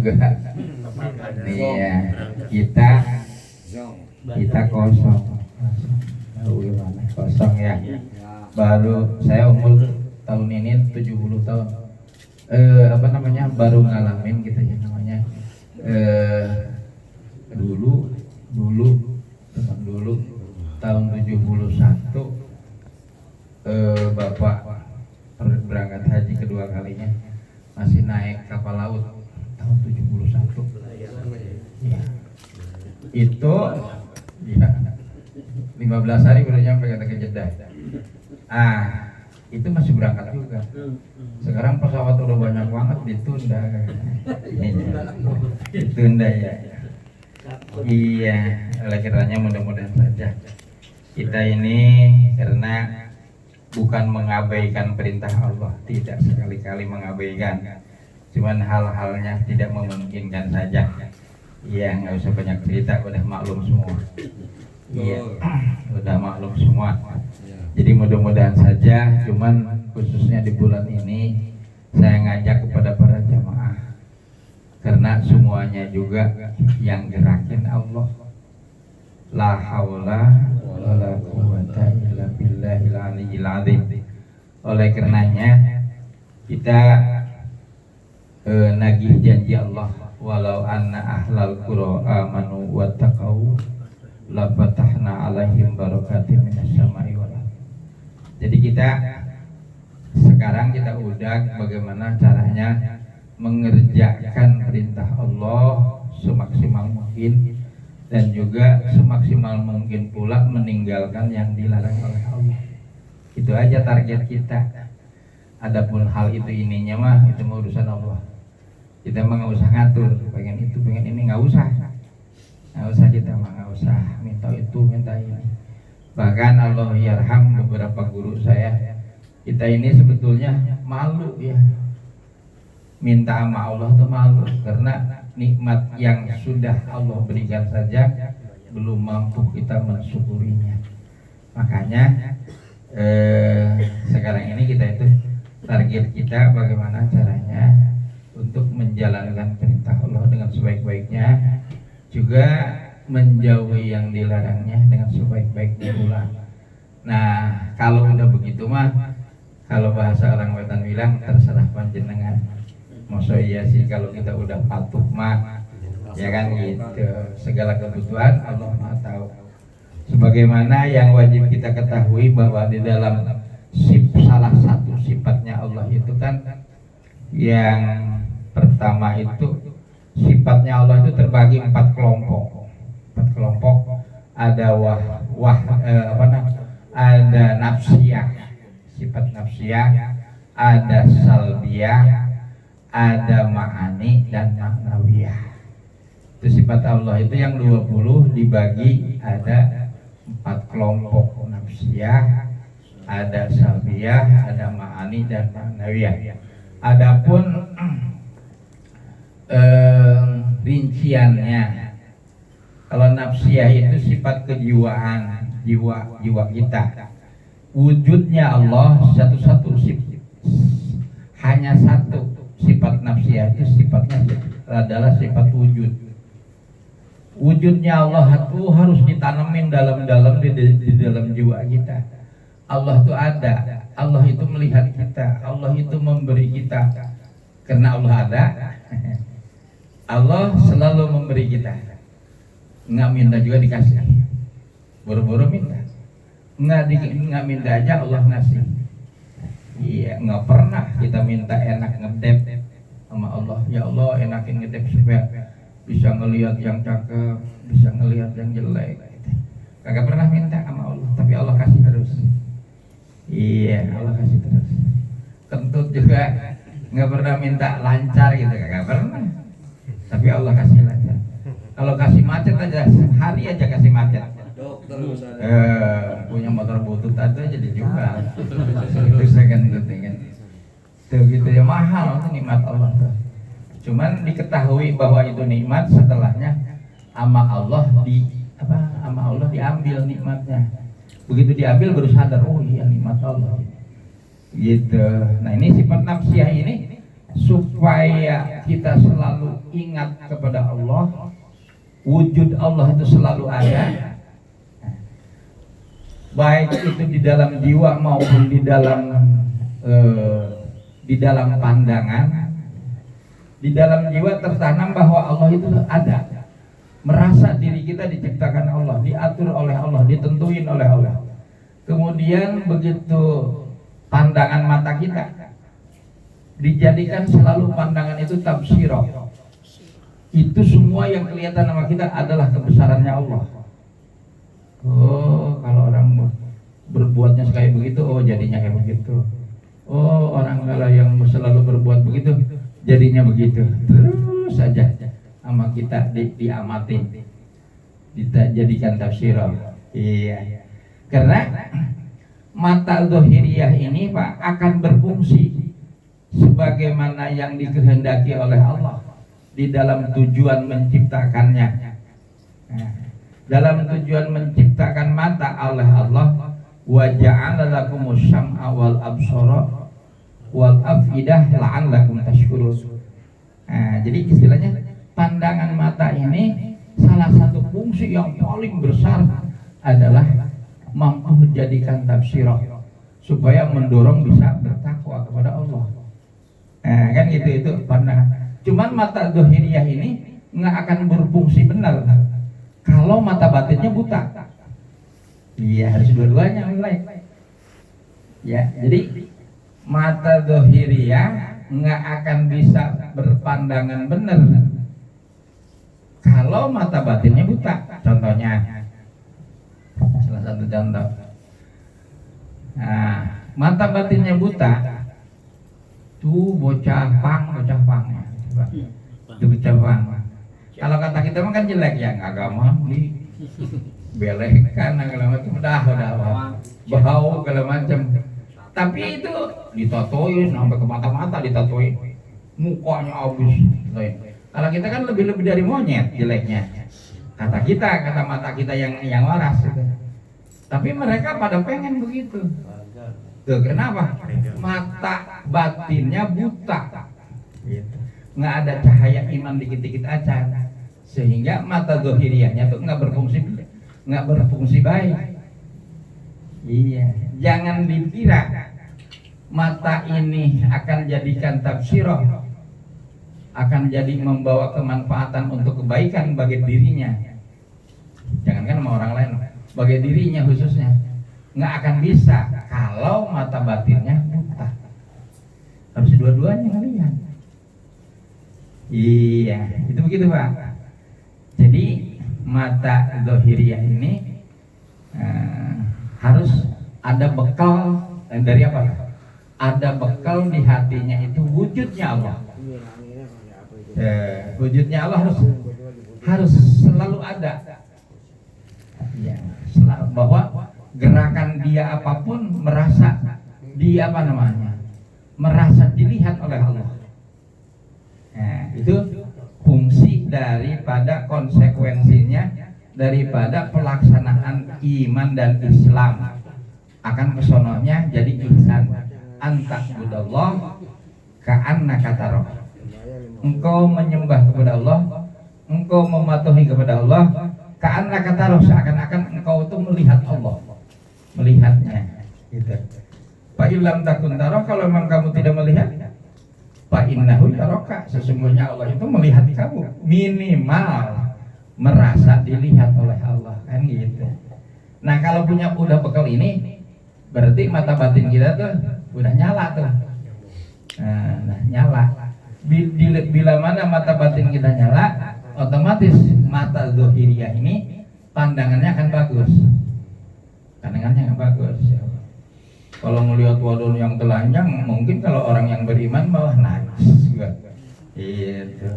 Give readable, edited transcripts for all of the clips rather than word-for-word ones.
juga. Iya, kita kosong. Gimana? Kosong ya. Baru saya umur tahun ini 70 tahun. Apa namanya? Baru ngalamin gitu ya namanya. Dulu tahun 71 Bapak berangkat haji kedua kalinya masih naik kapal laut tahun 71 ya. Itu ya 15 hari baru nyampe kata ke Jeddah. Itu masih berangkat juga. Sekarang pesawat udah banyak banget ditunda. Ditunda ya. Iya, oleh karenanya mudah-mudahan saja kita ini karena bukan mengabaikan perintah Allah, tidak sekali-kali mengabaikan, cuman hal-halnya tidak memungkinkan saja. Iya, nggak usah banyak cerita, udah maklum semua. Iya, udah maklum semua. Jadi mudah-mudahan saja, cuman khususnya di bulan ini saya ngajak kepada para jamaah, karena semuanya juga yang gerakin Allah. La haula wala quwwata illa billahil aliyyil azim. Oleh karenanya kita nagih janji Allah, walau anna ahlal qura amanu wattaqau la fatahna alaihim barakatin minas sama'i wal ardh. Jadi sekarang kita udah bagaimana caranya mengerjakan perintah Allah semaksimal mungkin dan juga semaksimal mungkin pula meninggalkan yang dilarang oleh Allah. Itu aja target kita. Adapun hal itu ininya mah itu mau urusan Allah. Kita mah nggak usah ngatur, pengen itu pengen ini nggak usah kita mah nggak usah minta itu minta ini. Bahkan Allah yarham beberapa guru saya, kita ini sebetulnya malu ya minta sama Allah tuh malu, karena nikmat yang sudah Allah berikan saja belum mampu kita mensyukurinya. Makanya sekarang ini kita itu target kita bagaimana caranya untuk menjalankan perintah Allah dengan sebaik-baiknya, juga menjauhi yang dilarangnya dengan sebaik-baiknya pula. Nah, kalau udah begitu mah, kalau bahasa orang Wetan bilang terserah panjenengan. Masa iya sih kalau kita udah patuh mah, ya kan gitu. Segala kebutuhan Allah Maha tahu. Sebagaimana yang wajib kita ketahui bahwa di dalam salah satu sifatnya Allah itu kan yang pertama itu sifatnya Allah itu terbagi 4 kelompok. 4 kelompok ada ada nafsiyah, sifat nafsiyah, ada salbiyah, ada ma'ani dan ma'nawiyah. Itu sifat Allah itu yang 20 dibagi ada 4 kelompok, nafsiyah, ada salbiyah, ada ma'ani dan ma'nawiyah. Adapun rinciannya, kalau nafsiyah itu sifat kejiwaan, jiwa kita. Wujudnya Allah satu-satu hanya satu. Sifat nafsiyah itu sifatnya adalah sifat wujud. Wujudnya Allah itu harus ditanamin dalam-dalam di dalam jiwa kita. Allah itu ada, Allah itu melihat kita, Allah itu memberi kita. Karena Allah ada, Allah selalu memberi kita. Nggak minta juga dikasih, buru-buru minta. Nggak minta aja Allah ngasih. Iya, nggak pernah kita minta enak ngedep sama Allah. Ya Allah, enakin ngedep supaya bisa ngelihat yang cakep, bisa ngelihat yang jelek. Kagak pernah minta sama Allah, tapi Allah kasih terus. Iya, Allah kasih terus. Kentut juga nggak pernah minta lancar gitu, kagak pernah. Tapi Allah kasih lancar. Kalau kasih macet aja, hari aja kasih macet. Punya motor butut aja jadi juga. Itu second gitu kan. Tuh gitu ya, mahal tuh nikmat Allah tuh. Cuman diketahui bahwa itu nikmat setelahnya sama Allah diambil nikmatnya. Begitu diambil baru sadar, oh iya nikmat Allah. Gitu. Nah, ini sifat nafsiyah ini supaya kita selalu ingat kepada Allah, wujud Allah itu selalu ada, baik itu di dalam jiwa maupun di dalam pandangan. Di dalam jiwa tertanam bahwa Allah itu ada, merasa diri kita diciptakan Allah, diatur oleh Allah, ditentuin oleh Allah. Kemudian begitu pandangan mata kita dijadikan selalu pandangan itu tafsirah, itu semua yang kelihatan sama kita adalah kebesarannya Allah. Oh, kalau orang berbuatnya kayak begitu, oh jadinya kayak begitu. Oh, orang kalau yang selalu berbuat begitu, jadinya begitu. Terus saja sama kita diamatin, dijadikan tafsirah. Iya. Karena mata zahiriyah ini Pak akan berfungsi sebagaimana yang dikehendaki oleh Allah di dalam tujuan menciptakannya. Nah, dalam tujuan menciptakan mata oleh Allah, wa ja'ala lakumus sam'a wal absara wal afidah la'allakum tashkurun. Nah, jadi istilahnya pandangan mata ini salah satu fungsi yang paling besar adalah mampu menjadikan tafsirah supaya mendorong bisa bertakwa kepada Allah. Nah, kan itu pandangan. Cuman mata zahiriyah ini nggak akan berfungsi benar kalau mata batinnya buta. Iya, harus dua-duanya mulai. Ya, jadi mata zahiriyah nggak akan bisa berpandangan benar kalau mata batinnya buta. Contohnya, salah satu contoh. Nah, mata batinnya buta, tuh bocah pang ya. Itu bocah pang. Kalau kata kita mah kan jelek ya, agama di belekan segala macam, udah bau segala macam. Tapi itu ditatoin sampai ke mata-mata, ditatoin mukanya habis. Kalau kita kan lebih dari monyet jeleknya. Kata mata kita yang waras gitu. Tapi mereka pada pengen begitu. Tuh, kenapa? Mata batinnya buta. Gitu. Nggak ada cahaya iman dikit-dikit aja, sehingga mata zahiriyahnya tuh nggak berfungsi baik. Iya, jangan dikira mata ini akan jadikan tafsirah, akan jadi membawa kemanfaatan untuk kebaikan bagi dirinya. Jangankan sama orang lain, bagi dirinya khususnya nggak akan bisa kalau mata batinnya buta. Harus dua-duanya melihat. Iya, itu begitu Pak. Jadi mata zahiriyah ini harus ada bekal dari apa? Ada bekal di hatinya itu wujudnya Allah. Wujudnya Allah harus selalu ada. Ya, bahwa gerakan dia apapun merasa merasa dilihat oleh Allah. Nah, itu fungsi daripada konsekuensinya daripada pelaksanaan iman dan Islam akan kesononya jadi ihsan. Antakbudallah ka'annaka tarah. Engkau menyembah kepada Allah, engkau mematuhi kepada Allah, ka'annaka tarah, seakan-akan engkau itu melihat Allah, melihatnya. Gitu. Fa illam takun tarah, kalau memang kamu tidak melihat, fa innahu yaraka, sesungguhnya Allah itu melihat kamu, minimal merasa dilihat oleh Allah, kan gitu. Nah, kalau udah bekal ini, berarti mata batin kita tuh udah nyala tuh. Nah, nyala. Bila mana mata batin kita nyala, otomatis mata zahiriyah ini pandangannya akan bagus. Pandangannya akan bagus. Kalau melihat wadon yang telanjang, mungkin kalau orang yang beriman malah nangis juga. Itu.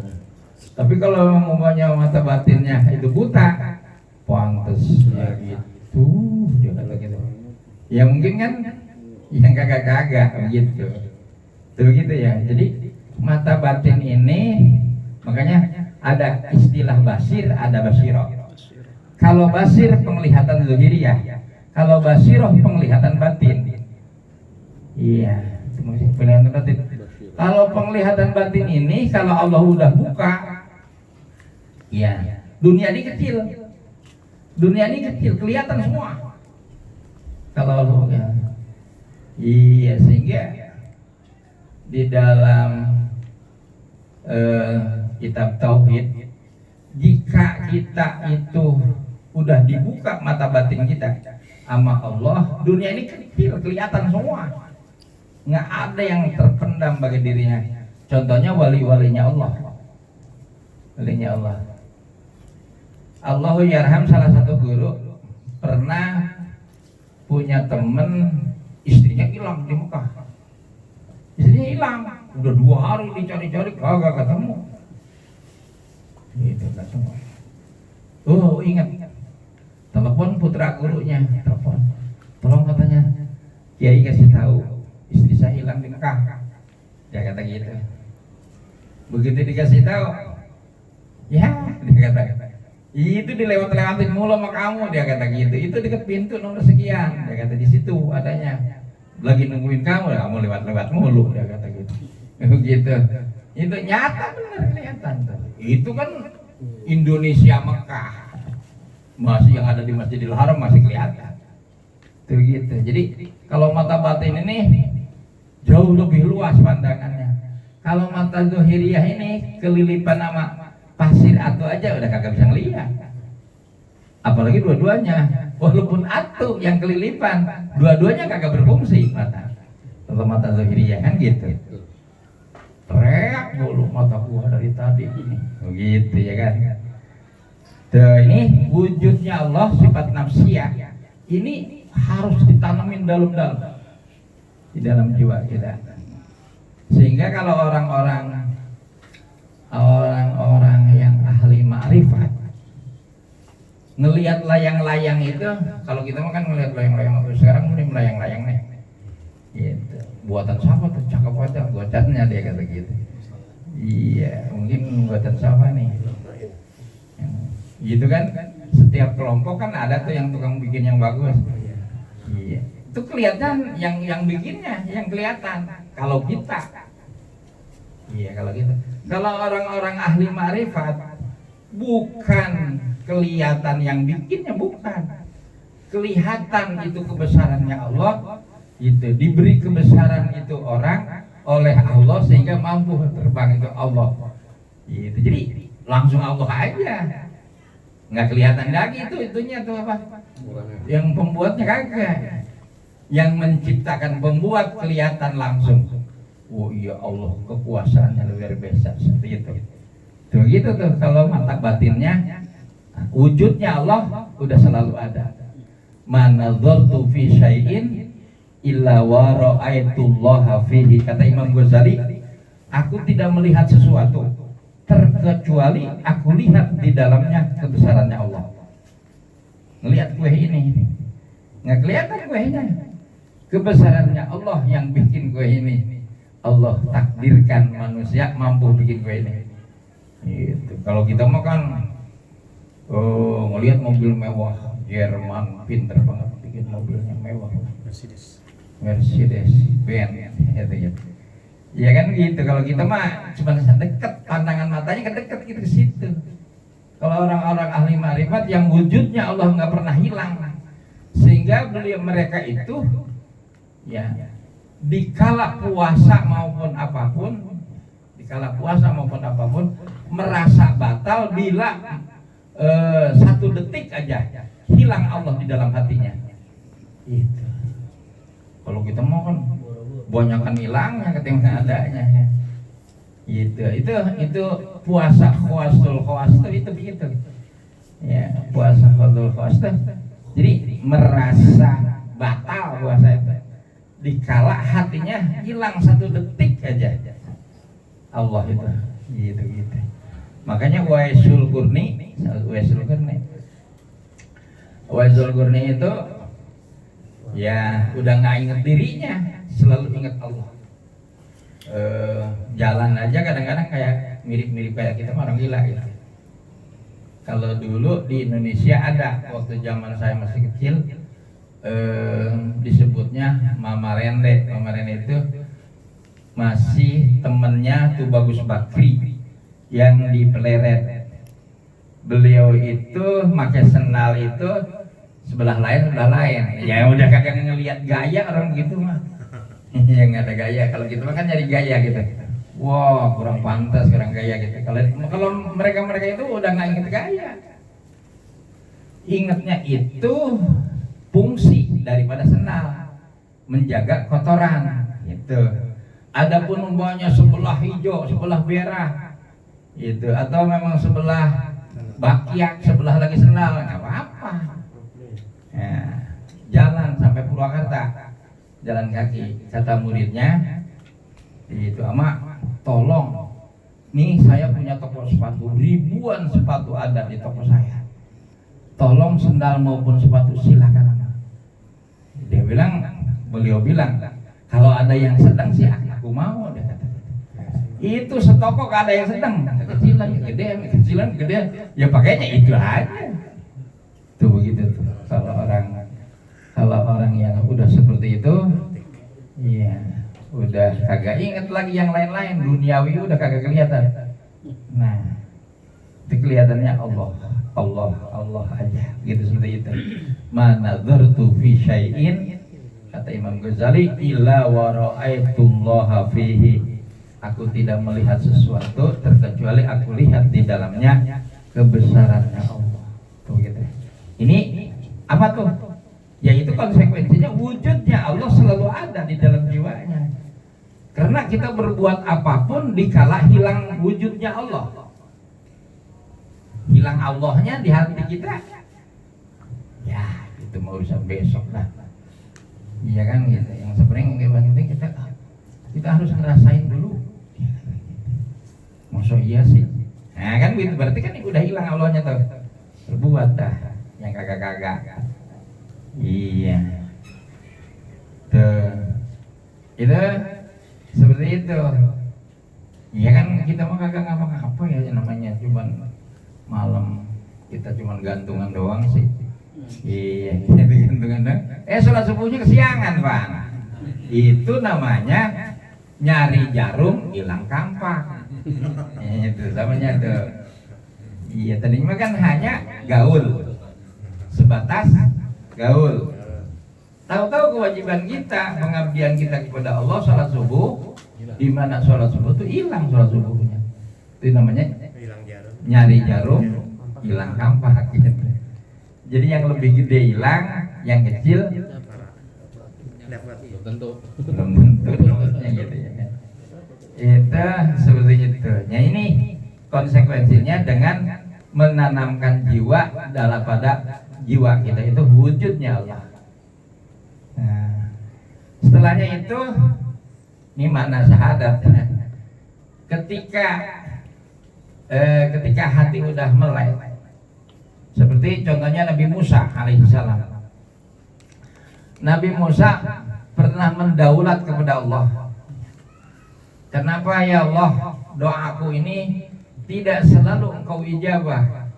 Tapi kalau umpamanya mata batinnya itu buta, pantes ya gitu, dia kata gitu. Ya mungkin kan yang kagak-kagak begitu. Itu begitu ya. Jadi mata batin ini, makanya ada istilah basir, ada basirah. Kalau basir penglihatan zahiriyah, kalau basirah penglihatan batin. Iya, penglihatan batin. Kalau penglihatan batin ini kalau Allah udah buka, ya dunia ini kecil, dunia ini kecil, kelihatan semua. Kalau Allah buka, iya, sehingga di dalam kitab tauhid, jika kita itu udah dibuka mata batin kita sama Allah, dunia ini kecil, kelihatan semua, nggak ada yang terpendam bagi dirinya. Contohnya wali-walinya Allah, walinya Allah. Allahu yarham, salah satu guru pernah punya temen istrinya hilang di Mekah. Istrinya hilang, udah 2 hari dicari-cari kagak ketemu. Gitu ketemu. Oh, ingat. Telepon putra gurunya, telepon. Tolong katanya, Kiai kasih tahu istri saya hilang di Mekah. Dia kata gitu. Begitu dikasih tahu, ya, dia kata, itu dilewat-lewatin mulu sama kamu, dia kata gitu. Itu dekat pintu nomor sekian, dia kata di situ adanya. Lagi nungguin kamu lewat-lewat mulu, dia kata gitu. Gitu. Itu nyata benar kelihatan tuh. Itu kan Indonesia Mekah. Masih yang ada di Masjidil Haram masih kelihatan. Tuh gitu. Jadi kalau mata batin ini jauh lebih luas pandangannya. Kalau mata zahiriyah ini kelilipan sama pasir atu aja udah kagak bisa ngelihat. Apalagi dua-duanya, walaupun atu yang kelilipan, dua-duanya kagak berfungsi mata. Kalau mata zahiriyah kan gitu. Teriak dulu mata gua dari tadi ini. Begitu ya kan. Tuh, ini wujudnya Allah, sifat nafsiyah. Ini harus ditanamin dalam-dalam di dalam jiwa kita. Sehingga kalau orang-orang yang ahli ma'rifat ngelihat layang-layang itu, kalau kita mah kan ngelihat layang-layang, sekarang ini melayang-layang nih. Gitu. Buatan siapa tuh? Cakep aja, buatannya, dia kata gitu. Iya, mungkin buatan siapa nih? Gitu kan, setiap kelompok kan ada tuh yang tukang bikin yang bagus. Iya, itu kelihatan yang bikinnya, yang kelihatan. Kalau kita, iya kalau kita, kalau orang-orang ahli ma'rifat, bukan kelihatan yang bikinnya, bukan. Kelihatan itu kebesarannya Allah, itu diberi kebesaran itu orang oleh Allah sehingga mampu terbang itu Allah. Gitu. Jadi langsung Allah aja. Nggak kelihatan lagi itunya tuh apa? Yang pembuatnya kagak. Yang menciptakan pembuat kelihatan langsung. Oh iya, Allah kekuasaannya luar biasa seperti itu. Tuh gitu tuh kalau mata batinnya, wujudnya Allah udah selalu ada. Manadzartu fi syai'in illa wa ra'aitullaha fihi, kata Imam Ghazali, aku tidak melihat sesuatu terkecuali aku lihat di dalamnya kebesarannya Allah. Ngelihat kue ini nggak kelihatan kuenya, kebesarannya Allah yang bikin kue ini. Allah takdirkan manusia mampu bikin kue ini. Itu kalau kita mah kan ngelihat mobil mewah Jerman, pinter banget bikin mobilnya mewah, Mercedes Benz gitu. Ya kan gitu. Kalau kita mah cuma dekat, pandangan matanya kedekat gitu ke situ. Kalau orang-orang ahli ma'rifat yang wujudnya Allah nggak pernah hilang, sehingga mereka itu ya dikala puasa maupun apapun merasa batal bila 1 detik aja hilang Allah di dalam hatinya. Gitu. Kalau kita mau kan banyakan hilangnya ketimbang adanya ya. Gitu. Itu puasa khawasul khawas itu begitu. Ya, puasa khawasul khawas itu. Jadi merasa batal puasa itu. Dikala hatinya hilang 1 detik aja Allah itu. Gitu. Makanya Waisul Qurni itu ya udah nggak inget dirinya, selalu ingat Allah. Jalan aja kadang-kadang kayak mirip-mirip kayak kita orang gila gitu. Kalau dulu di Indonesia ada, waktu zaman saya masih kecil, disebutnya Mama Rende. Mama Rende itu masih temennya tuh Bagus Bakri yang di Pleret. Beliau itu pakai sendal itu sebelah lain. Ya udah kagak ngelihat gaya orang gitu mah. Ya nggak ada gaya, kalau gitu mah kan nyari gaya gitu. Wah, kurang pantas, kurang gaya gitu. Kalau mereka itu udah nggak inget gaya. Ingatnya itu fungsi daripada sendal, menjaga kotoran gitu. Adapun umpamanya sebelah hijau, sebelah merah itu, atau memang sebelah bakyak, sebelah lagi sendal, nggak apa-apa. Ya, jalan sampai Purwakarta, jalan kaki. Kata muridnya itu, ama tolong, nih saya punya toko sepatu, ribuan sepatu ada di toko saya, tolong sendal maupun sepatu silakan. Beliau bilang kalau ada yang sedang sih aku mau. Dia kata itu setoko gak ada yang sedang, kecilan gede ya pakainya itu aja tuh. Begitu tuh kalau orang yang udah seperti itu, iya udah kagak inget lagi yang lain-lain, duniawi udah kagak kelihatan. Nah itu kelihatannya Allah aja gitu, seperti itu. Mana dzartu fi syai'in, kata Imam Ghazali, illa wa ra'aitullaha fihi, aku tidak melihat sesuatu terkecuali aku lihat di dalamnya kebesarannya Allah. Tuh gitu. Ini apa tuh? Yaitu konsekuensinya wujudnya Allah selalu ada di dalam jiwanya. Karena kita berbuat apapun dikala hilang wujudnya Allah, hilang Allahnya di hati kita, ya itu mau urusan besok lah. Iya kan gitu. Yang sebenarnya yang penting kita harus ngerasain dulu. Masa iya sih? Nah kan gitu, berarti kan udah hilang Allahnya tuh. Berbuat dah yang kagak-kagak. Iya. Tuh. Itu seperti itu. Iya kan kita mah kagak ngapa-ngapa ya, namanya cuman malam kita cuman gantungan doang sih. Iya, gantungan doang. Sholat subuhnya kesiangan, Pak. Itu namanya nyari jarum hilang kampak. Itu namanya tuh. Iya, tadinya kan hanya gaul, sebatas gaul. Tahu-tahu kewajiban kita, pengabdian kita kepada Allah, sholat subuh, di mana sholat subuh itu hilang sholat subuhnya. Itu namanya nyari jarum hilang kampak gitu. Jadi yang lebih gede hilang, yang kecil belum tentu gitu ya. Itu seperti itu. Nah ini konsekuensinya dengan menanamkan jiwa dalam pada jiwa kita itu wujudnya Allah. Nah, setelahnya itu ini makna syahadat. Ketika hati udah melek, seperti contohnya Nabi Musa alaihissalam. Nabi Musa pernah mendaulat kepada Allah. Kenapa ya Allah, doaku ini tidak selalu engkau ijabah?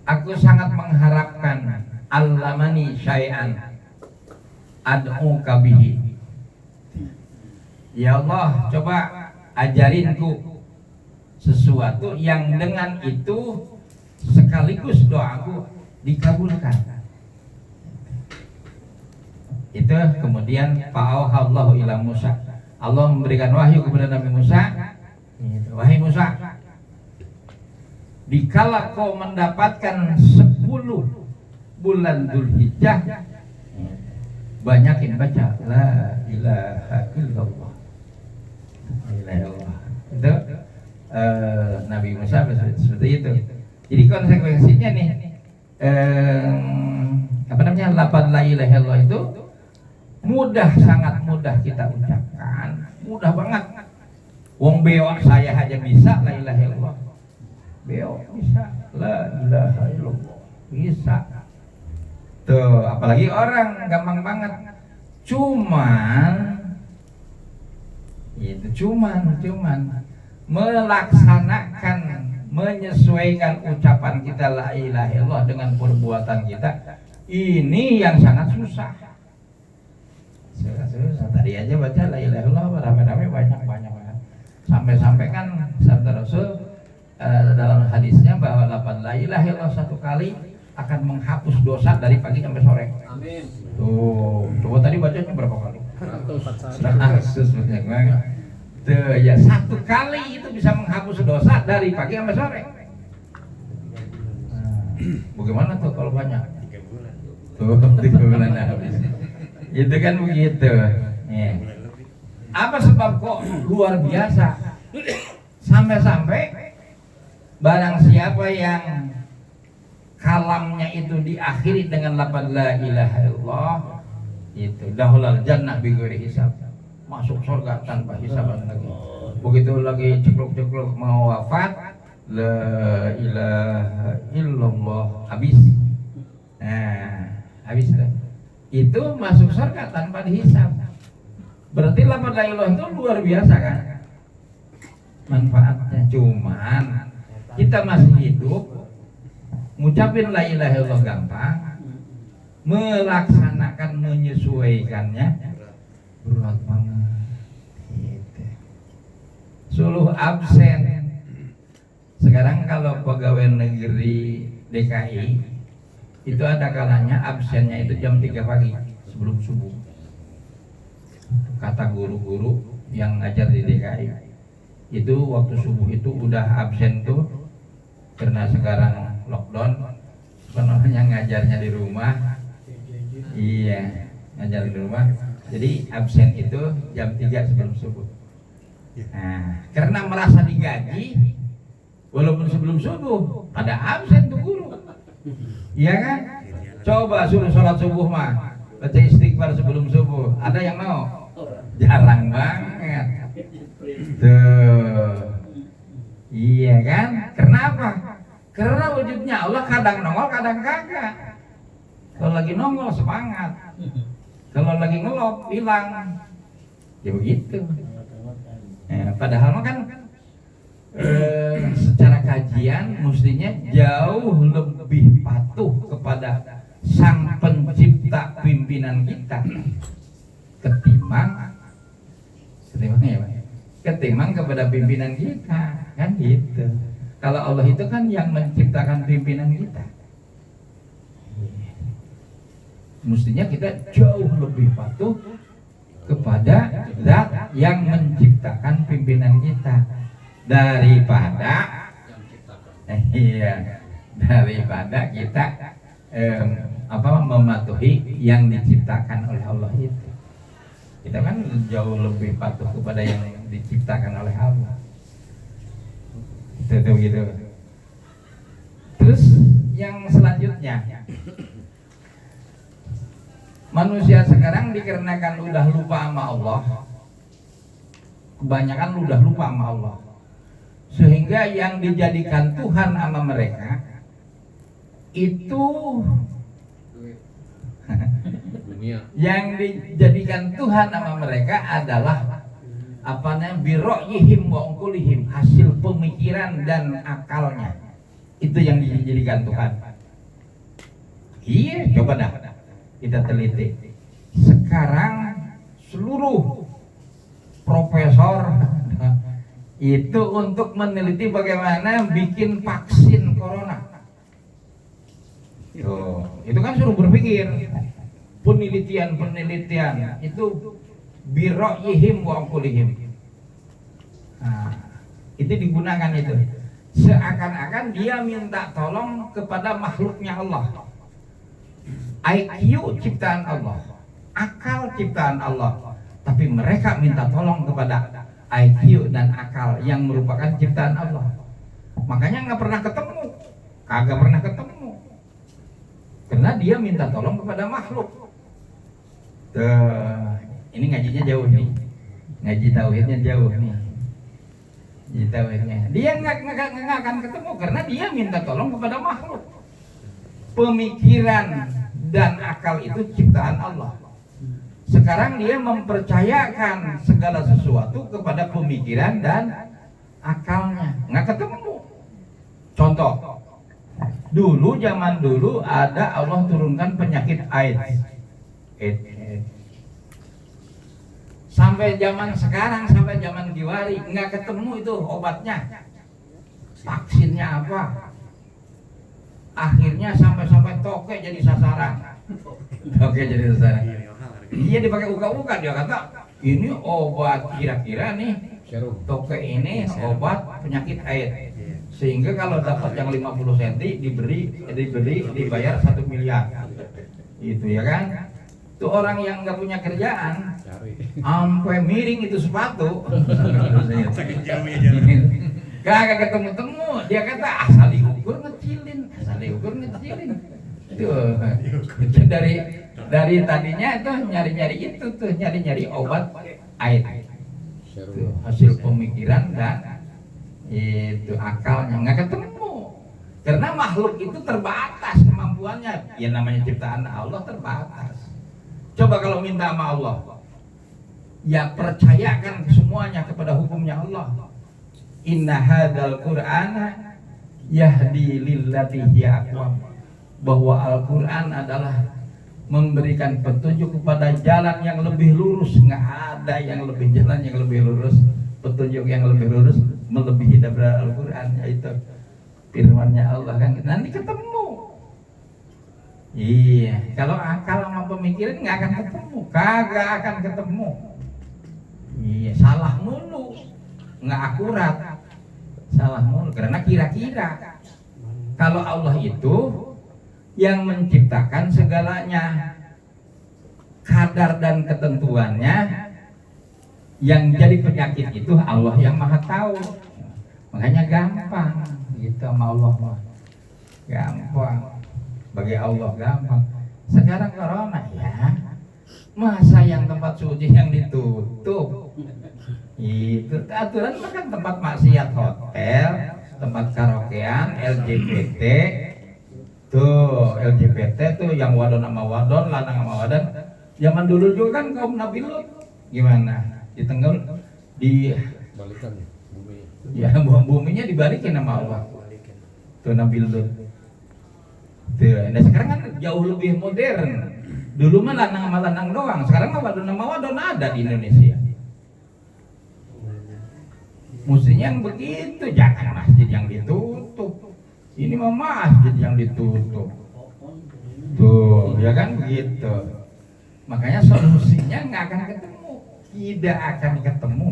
Aku sangat mengharapkan, allamani syai'an ad'uka bihi. Ya Allah, coba ajarinku sesuatu yang dengan itu sekaligus doaku dikabulkan. Itu kemudian fa'auhallahu ila Musa, Allah memberikan wahyu kepada Nabi Musa, wahai Musa, dikala kau mendapatkan 10 bulan Dzulhijjah, banyakin baca la ilaha illallah. Itu Nabi Musa seperti itu. Jadi konsekuensinya nih, lapan la ilaha illallah itu mudah, sangat mudah kita ucapkan, mudah banget. Wong beok saya aja bisa la ilaha illallah, beok bisa la ilaha illallah, bisa. Tuh, apalagi orang gampang banget. Cuman melaksanakan, menyesuaikan ucapan kita la ilaha illallah dengan perbuatan kita, ini yang sangat susah. Susah. Tadi aja baca la ilaha illallah rame-rame banyak banget. Sampai-sampai kan sabda Rasul dalam hadisnya bahwa lafaz la ilaha illallah satu kali akan menghapus dosa dari pagi sampai sore. Amin. Tuh, coba tadi bacanya berapa kali? 100. Banyak banget. Tuh, ya satu kali itu bisa menghapus dosa dari pagi sampai sore. Nah, bagaimana tuh kalau banyak? 3 bulan. Tuh, 3 bulan habis. Itu kan begitu. Ya. Apa sebab kok luar biasa? Sampai-sampai barang siapa yang kalamnya itu diakhiri dengan lafaz la ilaha illallah, itu dahulal jannah bighairi hisab, masuk surga tanpa hisaban lagi. Begitu lagi cekluk-cekluk mau wafat, la ilaha illallah, habis. Nah, habis dah. Itu masuk surga tanpa dihisab. Berarti lafaz la ilaha itu luar biasa kan manfaatnya. Cuman kita masih hidup, ngucapin la ilaha illallah gampang, melaksanakan menyesuaikannya berat banget. Gitu. Suluh absen. Sekarang kalau pegawai negeri DKI itu ada kalanya absennya itu jam 3 pagi sebelum subuh. Kata guru-guru yang ngajar di DKI, itu waktu subuh itu udah absen tuh, karena sekarang lockdown, sebenarnya ngajarnya di rumah. Iya, ngajar di rumah. Jadi absen itu jam 3 sebelum subuh. Nah, karena merasa digaji, walaupun sebelum subuh, pada absen tuh guru. Iya kan? Coba suruh sholat subuh mah, baca istighfar sebelum subuh. Ada yang mau? Jarang banget. Tuh. Iya kan? Kenapa? Karena wujudnya Allah kadang nongol, kadang kagak. Kalau lagi nongol semangat, kalau lagi ngelop hilang. Ya begitu. Padahal kan secara kajian mestinya jauh lebih patuh kepada sang pencipta pimpinan kita ketimbang kepada pimpinan kita, kan gitu. Kalau Allah itu kan yang menciptakan pimpinan kita, mestinya kita jauh lebih patuh kepada zat yang menciptakan pimpinan kita daripada kita mematuhi yang diciptakan oleh Allah itu. Kita kan jauh lebih patuh kepada yang diciptakan oleh Allah. Itu gitu. Terus yang selanjutnya, manusia sekarang dikarenakan udah lupa sama Allah, kebanyakan udah lupa sama Allah, sehingga yang dijadikan Tuhan sama mereka itu yang dijadikan Tuhan sama mereka adalah biro'yihim wa ungkulihim, hasil pemikiran dan akalnya. Itu yang dijadikan Tuhan. Iya, coba dah kita teliti. Sekarang seluruh profesor itu untuk meneliti bagaimana bikin vaksin corona. Tuh, itu kan suruh berpikir. Penelitian itu biro'yihim wa ungkulihim. Nah, itu digunakan itu. Seakan-akan dia minta tolong kepada makhluknya Allah. IQ ciptaan Allah, akal ciptaan Allah, tapi mereka minta tolong kepada IQ dan akal yang merupakan ciptaan Allah. Makanya nggak pernah ketemu, kagak pernah ketemu, karena dia minta tolong kepada makhluk. Ini ngajinya jauh nih, ngaji tauhidnya jauh nih. Dia nggak akan ketemu karena dia minta tolong kepada makhluk. Pemikiran dan akal itu ciptaan Allah. Sekarang dia mempercayakan segala sesuatu kepada pemikiran dan akalnya, nggak ketemu. Contoh, zaman dulu ada Allah turunkan penyakit AIDS. Sampai zaman sekarang, sampai zaman Kiwari nggak ketemu itu obatnya, vaksinnya apa. Akhirnya sampai toke jadi sasaran. Toke jadi sasaran. Iya dipakai uka-uka, dia kata ini obat kira-kira nih toke ini obat penyakit air. Sehingga kalau dapat yang 50 cm dibayar 1 miliar. Itu ya kan? Itu orang yang nggak punya kerjaan sampai miring itu sepatu. Kagak ketemu-temu, dia kata asal diukur ngecilin. Itu dari tadinya itu nyari obat air. Itu hasil pemikiran dan itu akalnya nggak ketemu. Karena makhluk itu terbatas kemampuannya. Ya namanya ciptaan Allah terbatas. Coba kalau minta sama Allah, ya percayakan semuanya kepada hukumnya Allah. Inna hadzal qur'ana yahdi lillati hiya aqwam. Bahwa Al-Qur'an adalah memberikan petunjuk kepada jalan yang lebih lurus. Nggak ada yang lebih jalan yang lebih lurus, petunjuk yang lebih lurus melebihi daripada Al-Qur'an, yaitu firman-Nya Allah kan. Nanti ketemu. Iya, kalau akal sama pemikiran nggak akan ketemu, kagak akan ketemu. Iya, salah mulu, nggak akurat, salah mulu karena kira-kira. Kalau Allah itu yang menciptakan segalanya, kadar dan ketentuannya, yang jadi penyakit itu Allah yang maha tahu. Makanya gampang, gitu sama Allah mah, gampang. Bagi Allah gampang. Sekarang corona ya, masa yang tempat suci yang ditutup? Itu aturan kan tempat maksiat, hotel, tempat karaokean, LGBT. Tuh LGBT tuh yang wadon sama wadon, lanang sama wadon. Zaman dulu juga kan kaum Nabi Lut gimana? Ditenggel di balikan bumi. Ya buminya dibalikin sama Allah. Tuh Nabi Lut. Nah sekarang kan jauh lebih modern. Dulu mah lanang sama lanang doang. Sekarang mah wadon sama wadon ada di Indonesia. Mestinya yang begitu, jangan masjid yang ditutup. Ini mah masjid yang ditutup. Tuh, ya kan begitu. Makanya solusinya nggak akan ketemu, tidak akan ketemu,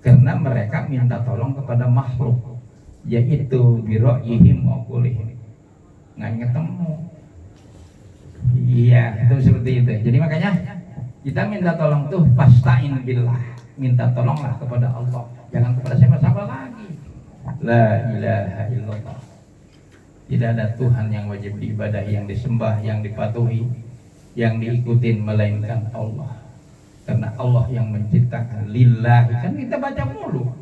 karena mereka minta tolong kepada makhluk, yaitu biro'ihim okulihim. Nggak ketemu. Iya, itu seperti itu. Jadi makanya kita minta tolong tuh fasta'in billah, minta tolonglah kepada Allah, jangan kepada siapa-siapa lagi. La ilaha illallah. Tidak ada Tuhan yang wajib diibadahi, yang disembah, yang dipatuhi, yang diikutin melainkan Allah. Karena Allah yang menciptakan. Lillahi, kan kita baca mulu.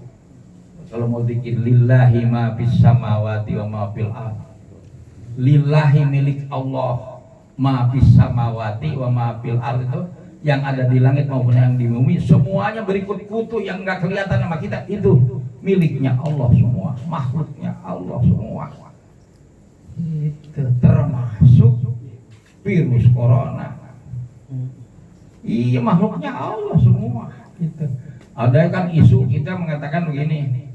Kalau mau zikir lillahi ma fis samawati wa ma fil ardh. Lillahi milik Allah, ma fis samawati wa ma fil ardh, itu yang ada di langit maupun yang di bumi, semuanya berikut-kutu yang enggak kelihatan sama kita, itu miliknya Allah semua, makhluknya Allah semua. Itu termasuk virus corona. Iya, makhluknya Allah semua. Gitu. Ada kan isu kita mengatakan begini,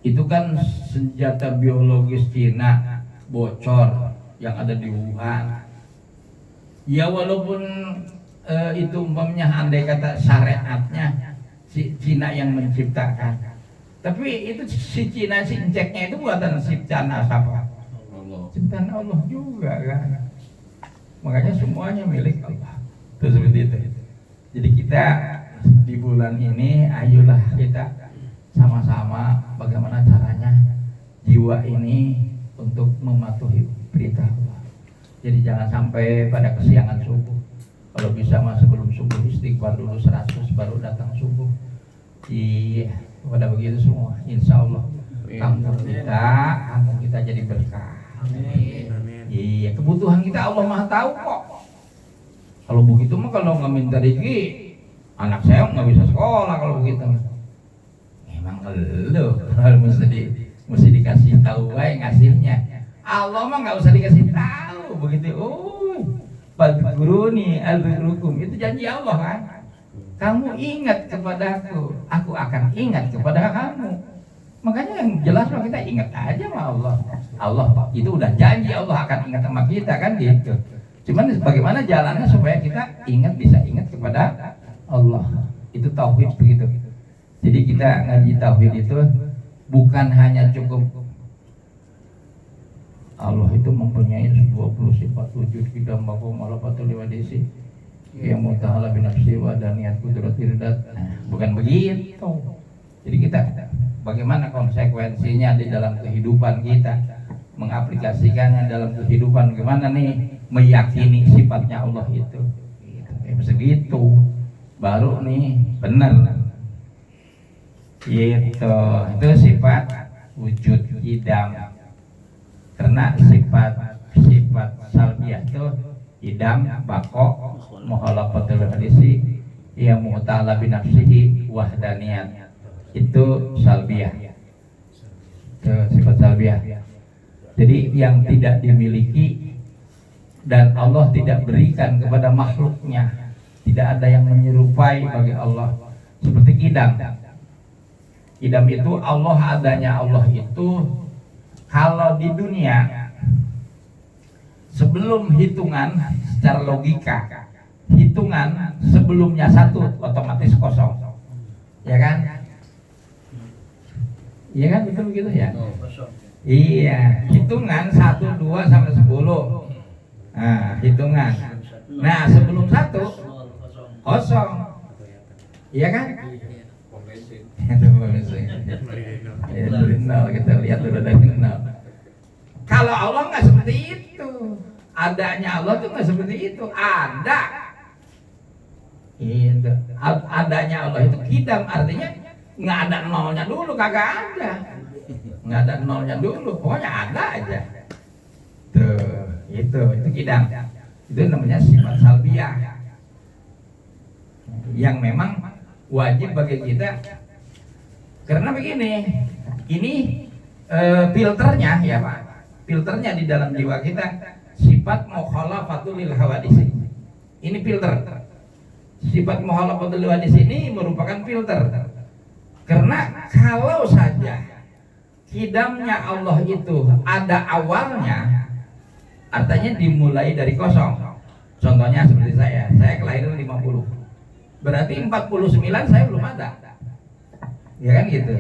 itu kan senjata biologis Cina bocor yang ada di Wuhan. Ya walaupun itu umpamanya andai kata syariatnya si Cina yang menciptakan, tapi itu si Cina si enceknya itu buatan ciptaan siapa? Ciptaan Allah juga kan. Makanya semuanya milik Allah. Itu seperti itu. Jadi kita di bulan ini ayolah kita sama-sama bagaimana caranya jiwa ini untuk mematuhi perintah Allah. Jadi jangan sampai pada kesiangan subuh. Kalau bisa mah sebelum subuh istighfar dulu 100 baru datang subuh. Iya, pada begitu semua insya Allah kampung kita jadi berkah. Amin. Iya, kebutuhan kita Allah Maha tahu kok. Kalau begitu mah kalau nggak minta rezeki, anak saya nggak bisa sekolah kalau begitu. Emang mesti dikasih tahu aja ngasihnya. Allah mah nggak usah dikasih tahu begitu. Fadkuruni adzkurukum, itu janji Allah kan. Kamu ingat kepadaku, aku akan ingat kepada kamu. Makanya yang jelas mah kita ingat aja sama Allah. Allah itu udah janji Allah akan ingat sama kita kan gitu. Cuman bagaimana jalannya supaya kita bisa ingat kepada Allah. Itu tauhid begitu. Jadi kita ngaji tauhid itu bukan hanya cukup Allah itu mempunyai 20 sifat wujud kita mampu malafatul liwadisi yang mutahala binafsi wa daniyat kudrat irdat. Bukan begitu. Jadi kita bagaimana konsekuensinya di dalam kehidupan kita, mengaplikasikannya dalam kehidupan, bagaimana nih meyakini sifatnya Allah itu segitu baru nih benar gitu. Itu sifat wujud idam. Karena sifat salbiyah itu idam, bako, muhalafatul hadisi, yang mu'ta'ala binafsihi wahdaniyat. Itu salbiyah. Itu sifat salbiyah. Jadi yang tidak dimiliki dan Allah tidak berikan kepada makhluknya, tidak ada yang menyerupai bagi Allah. Seperti idam. Idam itu Allah adanya Allah itu kalau di dunia sebelum hitungan secara logika, hitungan sebelumnya 1 otomatis kosong. Ya kan? Iya kan, betul begitu ya? Iya, hitungan 1, 2 sampai 10. Nah, hitungan. Nah, sebelum 1 kosong. Iya kan? Kita lihat dulu dari nol. Kalau Allah nggak seperti itu, adanya Allah tuh nggak seperti itu. Ada, itu adanya Allah itu kidam, artinya nggak ada nolnya dulu, kagak ada, nggak ada nolnya dulu, pokoknya ada aja. Tuh, itu kidam. Itu namanya sifat salbiyah yang memang wajib bagi kita. Karena begini, ini filternya ya Pak, filternya di dalam jiwa kita sifat mukhalafatul lil hawadis. Ini filter. Sifat mukhalafatul lil hawadis ini merupakan filter. Karena kalau saja kidamnya Allah itu ada awalnya, artinya dimulai dari kosong. Contohnya seperti saya kelahiran 50. Berarti 49 saya belum ada. Ya kan gitu.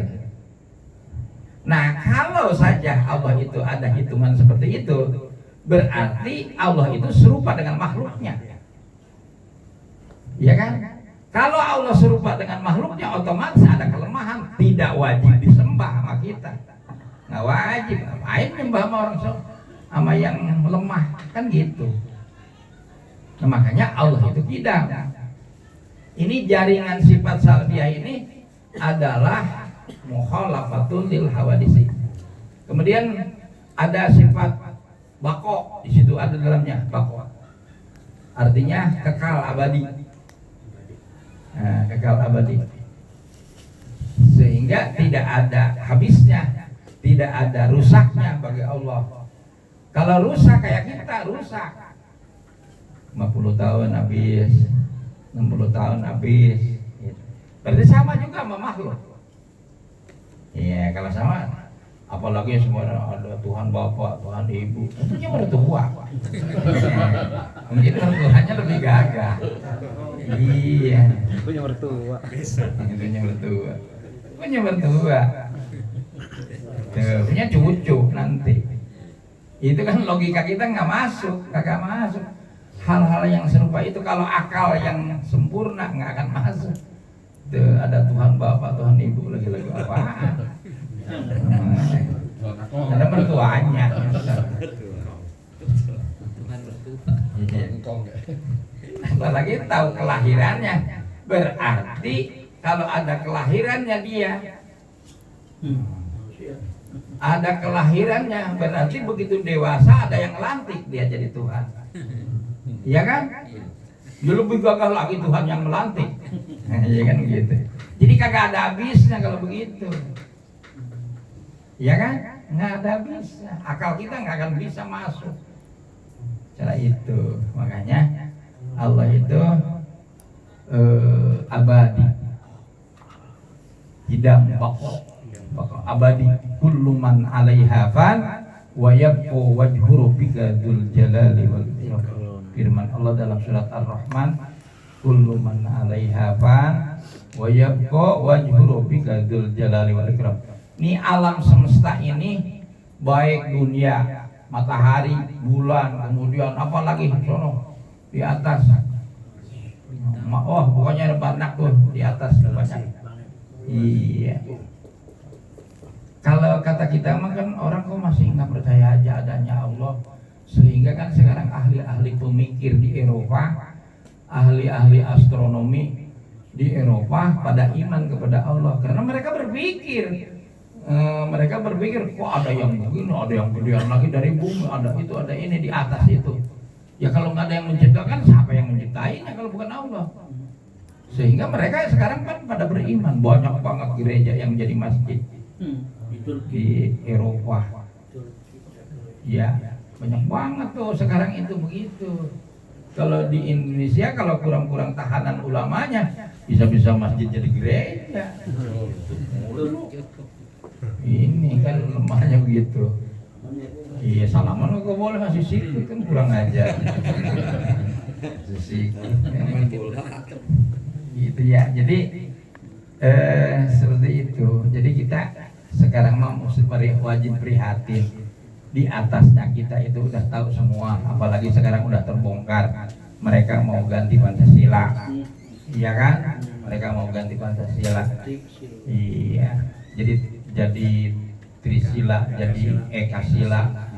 Nah, kalau saja Allah itu ada hitungan seperti itu, berarti Allah itu serupa dengan makhluknya. Ya kan? Kalau Allah serupa dengan makhluknya, otomatis ada kelemahan, tidak wajib disembah sama kita. Nggak wajib, ngapain nyembah sama orang sama yang lemah, kan gitu. Nah, makanya Allah itu kidam. Ini jaringan sifat salbiyah ini adalah mukhalafatul lil hawadisi. Kemudian ada sifat bako, di situ ada dalamnya bako. Artinya kekal abadi. Nah, kekal abadi. Sehingga tidak ada habisnya, tidak ada rusaknya bagi Allah. Kalau rusak kayak kita rusak. 50 tahun habis, 60 tahun habis. Berarti sama juga sama makhluk. Iya, kalau sama, apalagi semua ada Tuhan Bapak, Tuhan Ibu, tentunya mertua. Mungkin mertuanya lebih gagah. Iya. Punya mertua. Punya mertua. Punya mertua. Punya cucu nanti. Itu kan logika kita nggak masuk, kagak masuk. Hal-hal yang serupa itu kalau akal yang sempurna nggak akan masuk. Ada Tuhan Bapak, Tuhan Ibu, lagi-lagi apaan? Ada mertuanya. Apalagi tahu kelahirannya, berarti kalau ada kelahirannya dia, ada kelahirannya, berarti begitu dewasa ada yang melantik dia jadi Tuhan. Iya kan? Dia lebih gagal lagi Tuhan yang melantik. Iya kan gitu. Jadi kagak ada habisnya kalau begitu. Iya kan? Nggak ada habisnya. Akal kita nggak akan bisa masuk. Cara itu. Makanya Allah itu abadi, tidak bakal abadi. Kullu man 'alaiha fan wa yabqa wajhu rabbika dzul jalali wal ikram. Firman Allah dalam surat Ar-Rahman, kullu man 'alaiha fan wa yabqa wajhu rabbika dzul jalali wal ikram. Ini alam semesta ini, baik dunia, matahari, bulan, kemudian apalagi sono di atas. Oh, pokoknya ada banyak tuh di atas banyak. Iya. Kalau kata kita mah kan orang kok masih nggak percaya aja adanya Allah, sehingga kan sekarang ahli-ahli pemikir di Eropa, ahli-ahli astronomi di Eropa pada iman kepada Allah karena mereka berpikir kok ada yang begini, ada yang gedean lagi dari bumi, ada itu, ada ini di atas itu. Ya kalau nggak ada yang menciptakan, siapa yang menciptainya kalau bukan Allah? Sehingga mereka sekarang kan pada beriman, banyak banget gereja yang jadi masjid di Eropa. Ya, banyak banget tuh sekarang itu begitu. Kalau di Indonesia kalau kurang-kurang tahanan ulamanya, bisa-bisa masjid jadi gereja. Ini kan lemahnya begitu. Iya, salaman kok boleh, masih sikut kan kurang aja. Gitu ya. Jadi seperti itu. Jadi kita sekarang mau wajib prihatin. Di atasnya kita itu udah tahu semua, apalagi sekarang udah terbongkar. Mereka mau ganti Pancasila. Iya kan? Mereka mau ganti Pancasila. Iya. Jadi Trisila, jadi Ekasila.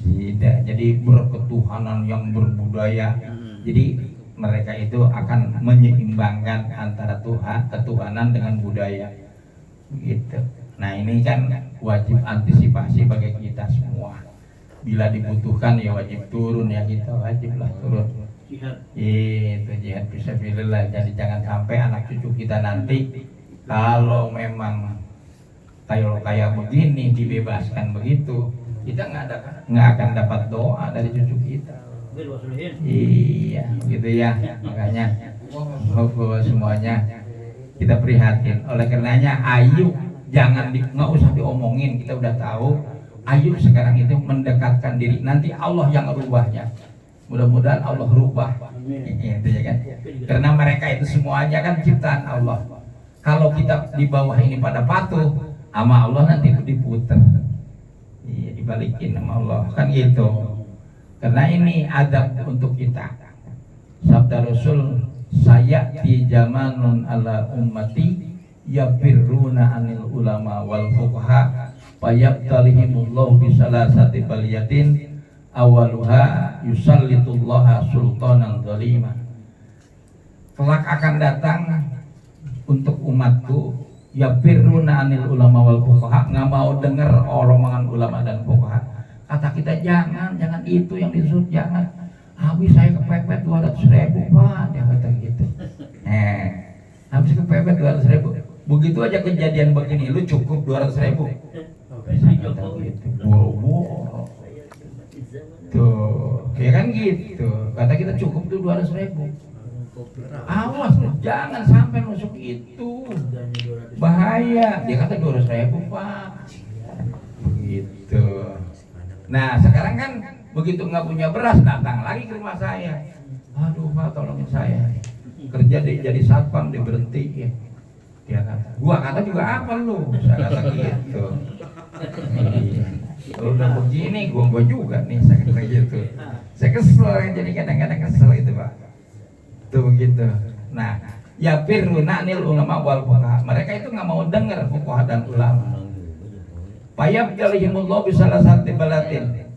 Tidak, jadi berketuhanan yang berbudaya. Jadi mereka itu akan menyeimbangkan antara ketuhanan dengan budaya. Gitu. Nah ini kan wajib antisipasi bagi kita semua. Bila dibutuhkan ya wajib turun, ya kita wajiblah turun. Itu jihad fisabilillah. Jadi jangan sampai anak cucu kita nanti kalau memang kayak begini dibebaskan begitu, kita nggak akan dapat doa dari cucu kita. Iya, gitu ya. Makanya bahwa semuanya kita prihatin. Oleh karenanya Ayub nggak usah diomongin, kita udah tahu. Ayub sekarang itu mendekatkan diri, nanti Allah yang rubahnya. Mudah-mudahan Allah rubah. Itu ya kan. Karena mereka itu semuanya kan ciptaan Allah. Kalau kita di bawah ini pada patuh sama Allah, nanti diputer. Iya, dibalikin sama Allah kan gitu. Karena ini adab untuk kita. Sabda Rasul, saya di zamanun ala ummati yafirruna anil ulama wal fuqaha fayabtalihimullahu bisalasati baliyatin awaluha yusallitullaha sultanan zalima. Kelak akan datang untuk umatku yafirruna anil ulama wal fuqaha, nggak mau dengar omongan ulama dan fuqaha. Kata kita jangan itu yang disuruh, jangan. Habis saya kepepet 200.000 Pak, dia kata gitu. Habis kepepet 200.000. Begitu aja kejadian begini, lu cukup 200.000. Kata gitu, boro-boro. Tuh, ya kan gitu. Kata kita cukup tuh 200.000. Awas lu, jangan sampai masuk itu. Bahaya. Dia kata 200.000 Pak. Begitu. Nah sekarang kan begitu nggak punya beras, datang lagi ke rumah saya. Aduh Pak, tolongin saya. Kerja jadi satpam diberhentiin. Dia kata, gua kata juga apa lu? Saya kata gitu. Kalau udah begini, gua juga nih, saya kata gitu. Saya kesel, jadi kadang-kadang kesel itu Pak. Tuh begitu. Nah, ya firruna anil ulama wal fuqaha. Mereka itu nggak mau dengar fuqaha dan ulama. Payab jalihimullah bisalasati balatin.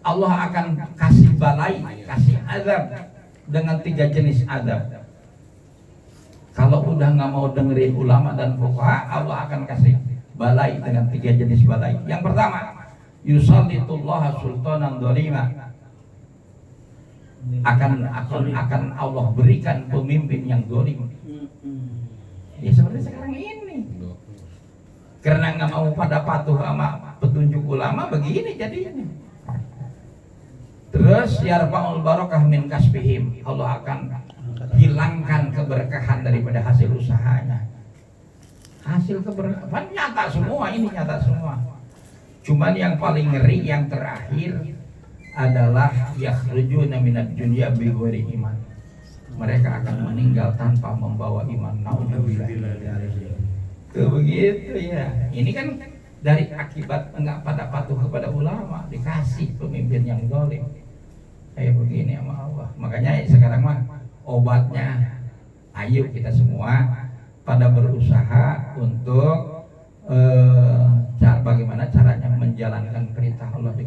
Allah akan kasih balai, kasih azab dengan 3 jenis azab. Kalau udah nggak mau dengerin ulama dan fuqaha, Allah akan kasih balai dengan 3 jenis balai. Yang pertama, yusallitullaha sultanan dzalima. Akan Allah berikan pemimpin yang zalim. Ya seperti sekarang ini. Karena nggak mau pada patuh sama petunjuk ulama, begini jadinya. Terus yarfa'ul barakah min kasbihim. Allah akan hilangkan keberkahan daripada hasil usahanya. Hasil keberkahan nyata semua, ini nyata semua. Cuman yang paling ngeri yang terakhir adalah yakhrujuna minad dunya bighairi iman. Mereka akan meninggal tanpa membawa iman. Naudzubillah. Tuh begitu ya. Ini kan dari akibat enggak pada patuh kepada ulama, dikasih pemimpin yang zalim. Kayak begini sama Allah. Makanya sekarang mah obatnya, ayo kita semua pada berusaha untuk bagaimana caranya menjalankan perintah Allah dengan